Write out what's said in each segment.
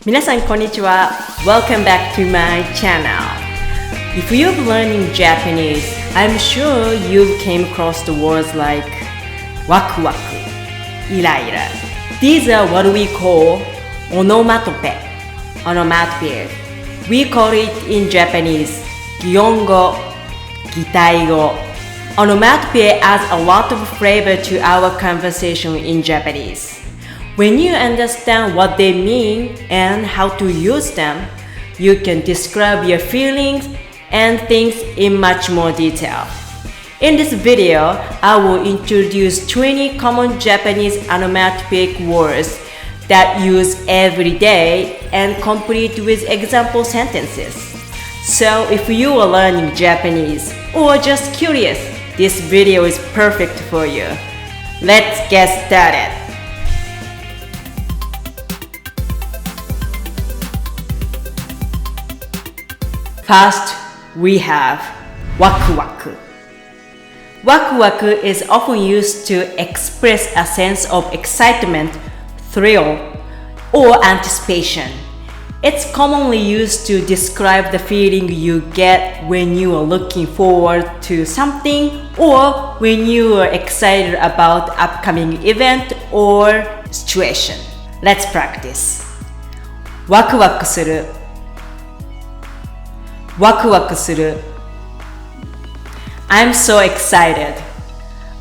皆さんこんにちは。Welcome back to my channel. If you're learning Japanese, I'm sure you've came across the words like わくわく、イライラ。These are what we call onomatopoeia. We call it in Japanese 擬音語、擬態語。Onomatopoeia adds a lot of flavor to our conversation in Japanese. When you understand what they mean and how to use them, you can describe your feelings and things in much more detail. In this video, I will introduce 20 common Japanese onomatopoeic words that use every day and complete with example sentences. So if you are learning Japanese or just curious, this video is perfect for you. Let's get started. First, we have わくわく。わくわく is often used to express a sense of excitement, thrill, or anticipation. It's commonly used to describe the feeling you get when you are looking forward to something or when you are excited about an upcoming event or situation. Let's practice. ワクワクする。ワクワクする。I'm so excited.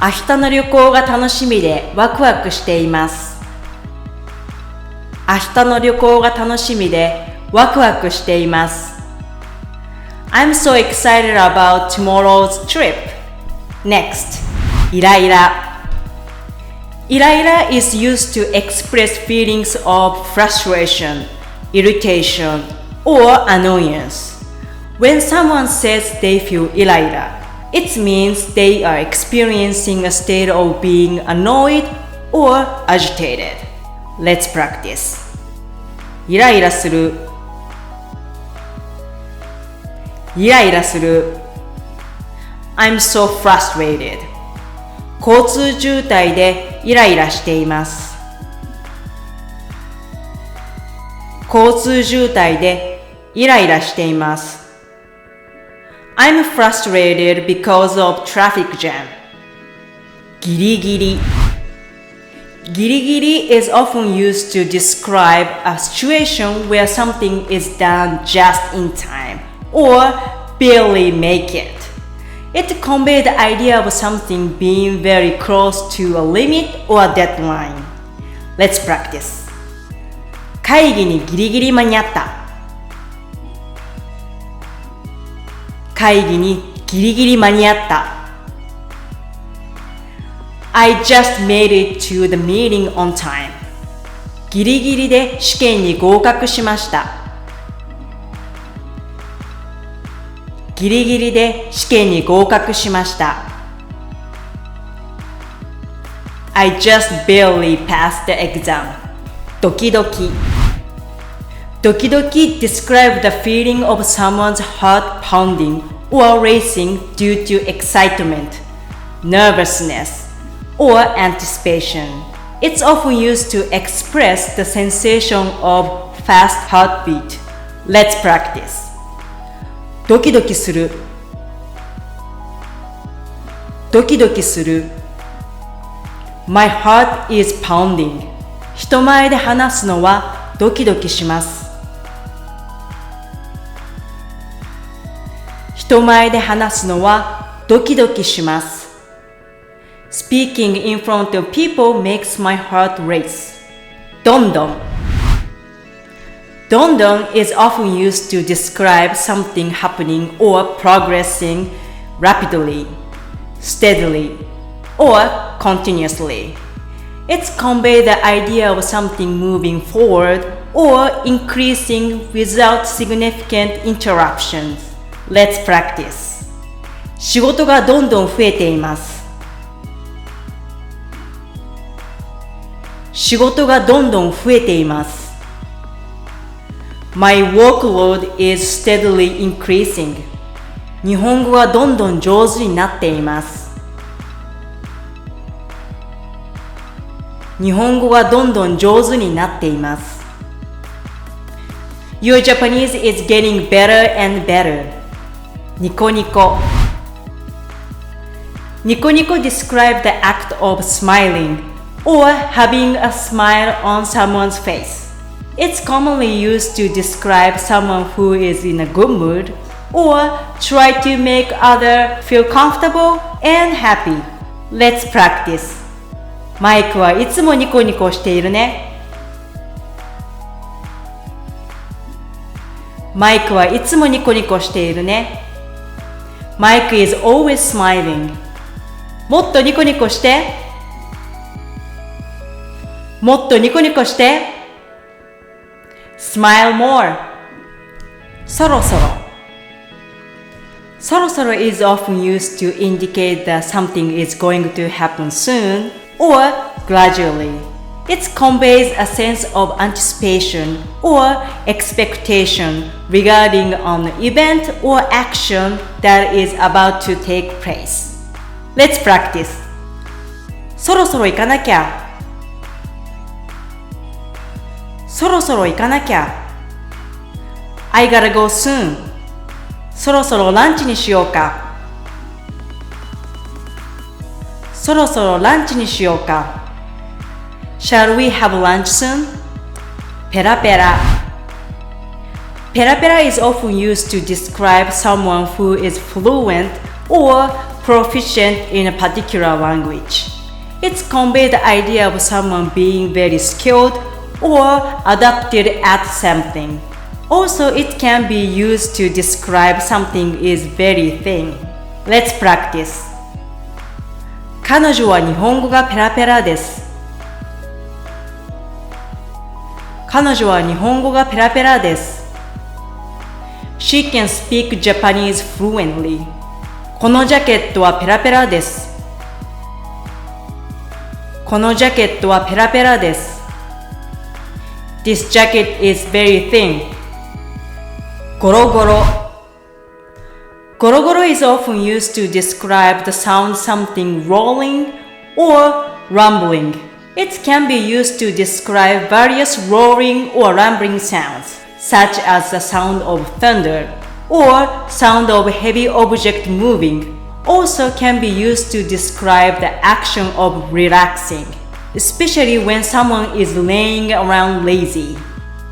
明日の旅行が楽しみでワクワクしています。明日の旅行が楽しみでワクワクしています。I'm so excited about tomorrow's trip. Next, イライラ。イライラ is used to express feelings of frustration, irritation, or annoyance.When someone says they feel iraira, it means they are experiencing a state of being annoyed or agitated. Let's practice. イライラする。イライラする。I'm so frustrated. 交通渋滞でイライラしています。交通渋滞でイライラしています。I'm frustrated because of traffic jam. ギリギリ。ギリギリ is often used to describe a situation where something is done just in time or barely make it. It conveys the idea of something being very close to a limit or a deadline. Let's practice. 会議にギリギリ間に合った。会議にギリギリ間に合った。I just made it to the meeting on time. ギリギリで試験に合格しました。ギリギリで試験に合格しました。I just barely passed the exam. ドキドキ。ドキドキ describe the feeling of someone's heart pounding or racing due to excitement, nervousness, or anticipation. It's often used to express the sensation of fast heartbeat. Let's practice. ドキドキする。ドキドキする。My heart is pounding. 人前で話すのはドキドキします。人前で話すのはドキドキします。Speaking in front of people makes my heart race. どんどん。どんどん is often used to describe something happening or progressing rapidly, steadily, or continuously. It's convey the idea of something moving forward or increasing without significant interruptions.Let's practice. 仕事がどんどん増えています。仕事がどんどん増えています。My workload is steadily increasing. 日本語がどんどん上手になっています。日本語がどんどん上手になっています。Your Japanese is getting better and better. ニコニコ。ニコニコ describes the act of smiling or having a smile on someone's face. It's commonly used to describe someone who is in a good mood or try to make others feel comfortable and happy. Let's practice. マイクはいつもニコニコしているね。マイクはいつもニコニコしているね。Mike is always smiling. もっとニコニコして。もっとニコニコして。Smile more. そろそろ。そろそろ is often used to indicate that something is going to happen soon or gradually. It conveys a sense of anticipation or expectation regarding an event or action that is about to take place. Let's practice. そろそろ行かなきゃ。そろそろ行かなきゃ。I gotta go soon. そろそろランチにしようか。そろそろランチにしようか。Shall we have lunch soon? ペラペラ。ペラペラ is often used to describe someone who is fluent or proficient in a particular language. It's conveyed the idea of someone being very skilled or adapted at something. Also, it can be used to describe something is very thin. Let's practice. 彼女は日本語がペラペラです。彼女は日本語がペラペラです。She can speak Japanese fluently. このジャケットはペラペラです。このジャケットはペラペラです。This jacket is very thin. ゴロゴロ。ゴロゴロ is often used to describe the sound something rolling or rumbling. It can be used to describe various roaring or rumbling sounds, such as the sound of thunder or sound of heavy object moving. Also can be used to describe the action of relaxing, especially when someone is laying around lazy.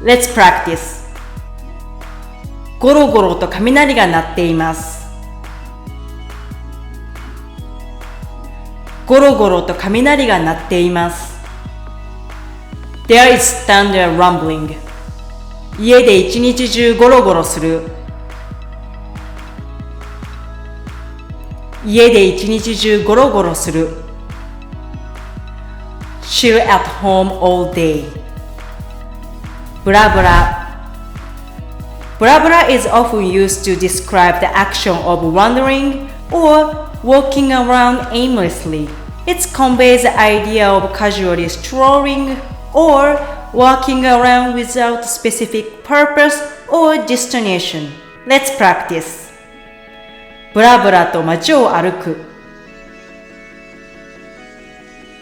Let's practice. ゴロゴロと雷が鳴っています。ゴロゴロと雷が鳴っています。There is thunder rumbling. 家で一日中ゴロゴロする。家で一日中ゴロゴロする。Chill at home all day. ブラブラ。ブラブラ is often used to describe the action of wandering or walking around aimlessly. It conveys the idea of casually strolling or walking around without specific purpose or destination. Let's practice. ブラブラと街を歩く。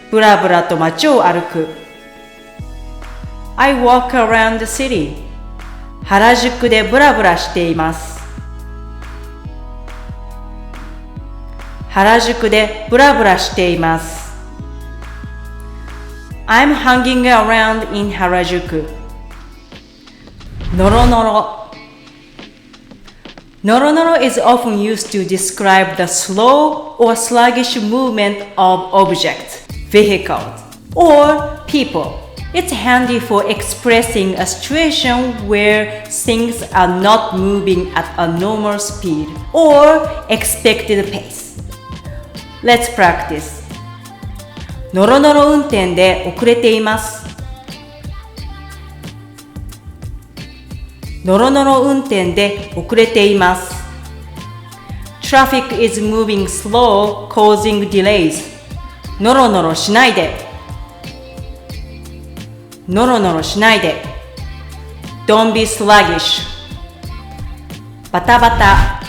ブラブラと街を歩く。I walk around the city. 原宿でブラブラしています。原宿でブラブラしています。I'm hanging around in Harajuku. ノロノロ。ノロノロ is often used to describe the slow or sluggish movement of objects, vehicles, or people. It's handy for expressing a situation where things are not moving at a normal speed or expected pace. Let's practice. ノロノロ運転で遅れています。ノロノロ運転で遅れています。Traffic is moving slow, causing delays. ノロノロしないで。ノロノロしないで。Don't be sluggish. バタバタ。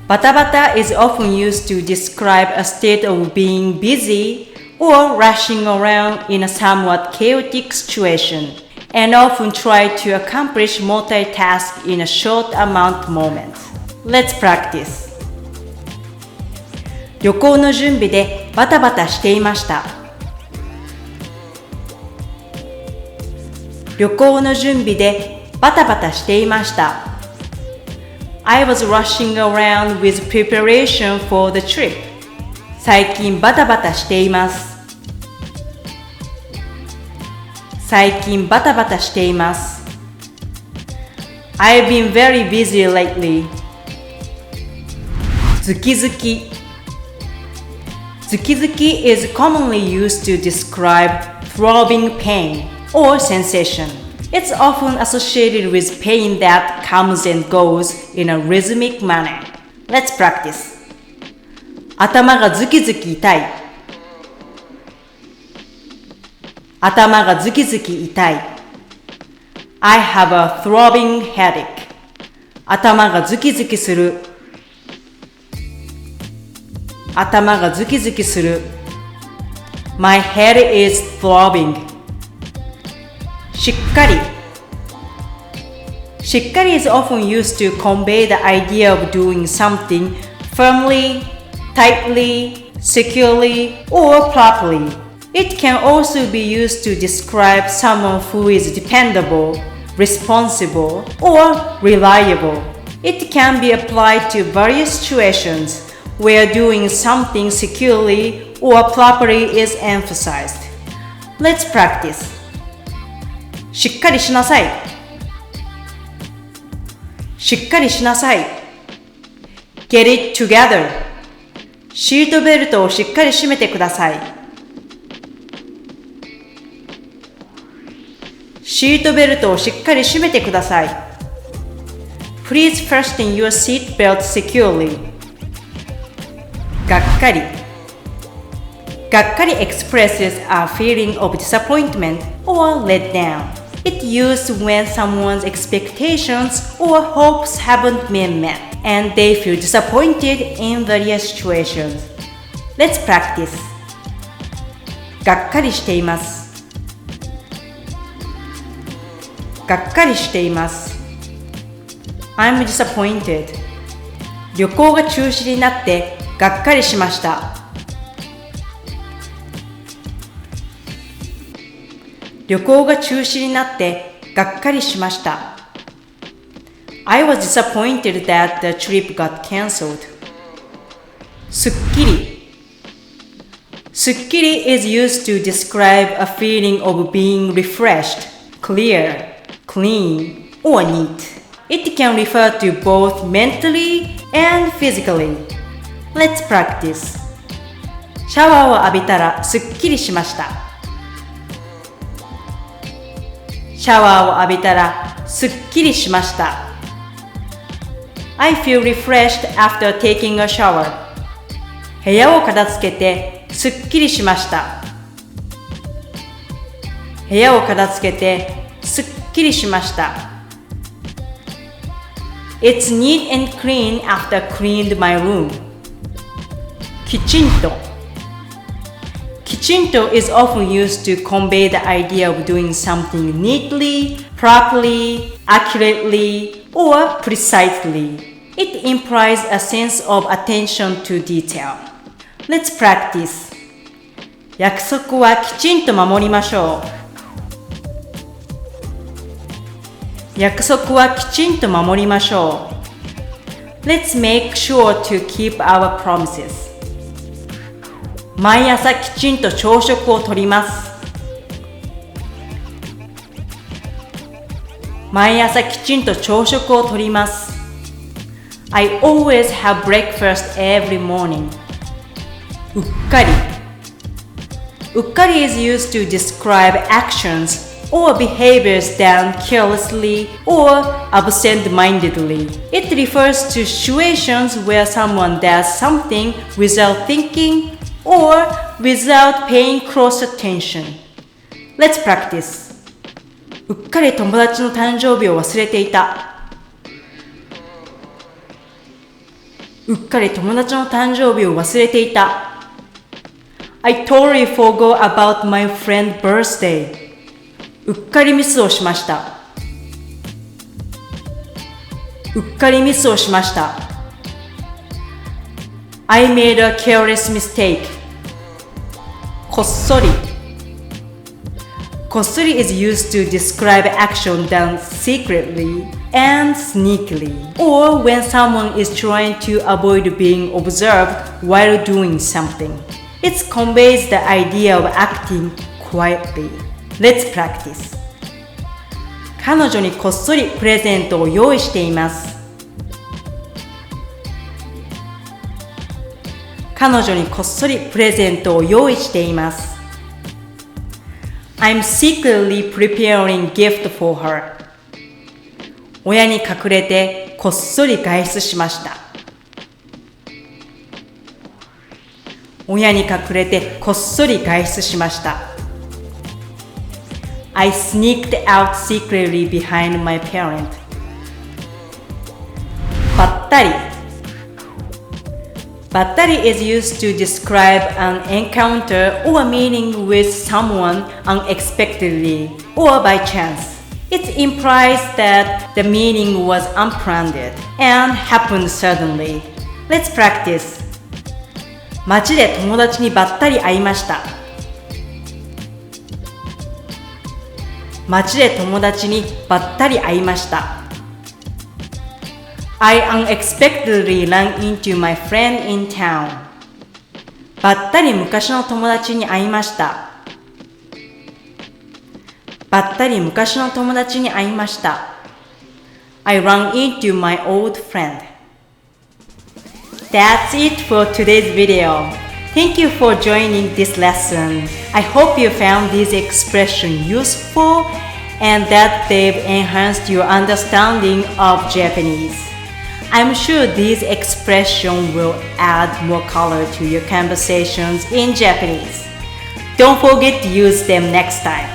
バタバタ is often used to describe a state of being busy or rushing around in a somewhat chaotic situation. and often try to accomplish multitasks in a short amount moment. Let's practice. 旅行の準備でバタバタしていました。旅行の準備でバタバタしていました。I was rushing around with preparation for the trip. 最近バタバタしています。最近バタバタしています。I've been very busy lately. ズキズキ。ズキズキ is commonly used to describe throbbing pain or sensation. It's often associated with pain that comes and goes in a rhythmic manner. Let's practice. 頭がズキズキ痛い。頭がズキズキ痛い。I have a throbbing headache. 頭がズキズキする。頭がズキズキする。My head is throbbing. しっかり。しっかり is often used to convey the idea of doing something firmly, tightly, securely, or properly. It can also be used to describe someone who is dependable, responsible, or reliable. It can be applied to various situations where doing something securely or properly is emphasized. Let's practice. しっかりしなさい。しっかりしなさい。Get it together. シートベルトをしっかり締めてください。シートベルトをしっかり締めてください。Please fasten your seat belt securely. がっかり。がっかり expresses a feeling of disappointment or letdown. It used when someone's expectations or hopes haven't been met and they feel disappointed in various situations. Let's practice. がっかりしています。がっかりしています。I'm disappointed. 旅行が中止になってがっかりしました。旅行が中止になってがっかりしました。I was disappointed that the trip got cancelled. すっきり。すっきり is used to describe a feeling of being refreshed, clear, clean, or neat. It can refer to both mentally and physically. Let's practice. シャワーを浴びたらすっきりしました。シャワーを浴びたらすっきりしました。I feel refreshed after taking a shower. 部屋を片付けてすっきりしました。部屋を片付けてすっきりしました。It's neat and clean after cleaned my room. きちんと。きちんと is often used to convey the idea of doing something neatly, properly, accurately, or precisely. It implies a sense of attention to detail. Let's practice. 約束はきちんと守りましょう。約束はきちんと守りましょう。Let's make sure to keep our promises. 毎朝きちんと朝食をとります。毎朝きちんと朝食をとります。I always have breakfast every morning. うっかり。うっかり is used to describe actions or behaviors done carelessly or absent-mindedly. It refers to situations where someone does something without thinking or without paying close attention. Let's practice. うっかり友達の誕生日を忘れていた。うっかり友達の誕生日を忘れていた。I totally forgot about my friend's birthday. うっかりミスをしました。うっかりミスをしました。I made a careless mistake. こっそり。こっそり is used to describe action done secretly and sneakily, or when someone is trying to avoid being observed while doing something. It conveys the idea of acting quietly. Let's practice. 彼女にこっそりプレゼントを用意しています。彼女にこっそりプレゼントを用意しています。I'm secretly preparing gift for her. 親に隠れてこっそり外出しました。親に隠れてこっそり外出しました。I sneaked out secretly behind my parent. ばったり。ばったり is used to describe an encounter or meeting with someone unexpectedly or by chance. It implies that the meeting was unplanned and happened suddenly. Let's practice. 街で友達にばったり会いました。街で友達にばったり会いました。I unexpectedly ran into my friend in town. ばったり昔の友達に会いました。ばったり昔の友達に会いました。I ran into my old friend. That's it for today's video. Thank you for joining this lesson. I hope you found this expression useful and that they've enhanced your understanding of Japanese.I'm sure these expressions will add more color to your conversations in Japanese. Don't forget to use them next time.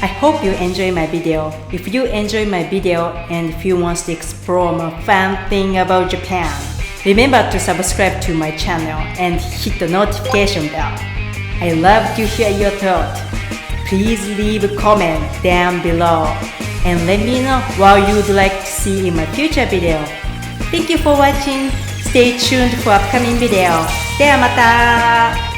I hope you enjoy my video. If you enjoy my video and if you want to explore more fun thing about Japan, remember to subscribe to my channel and hit the notification bell. I love to hear your thoughts. Please leave a comment down below.And let me know what you'd like to see in my future video. Thank you for watching. Stay tuned for upcoming video. ではまた。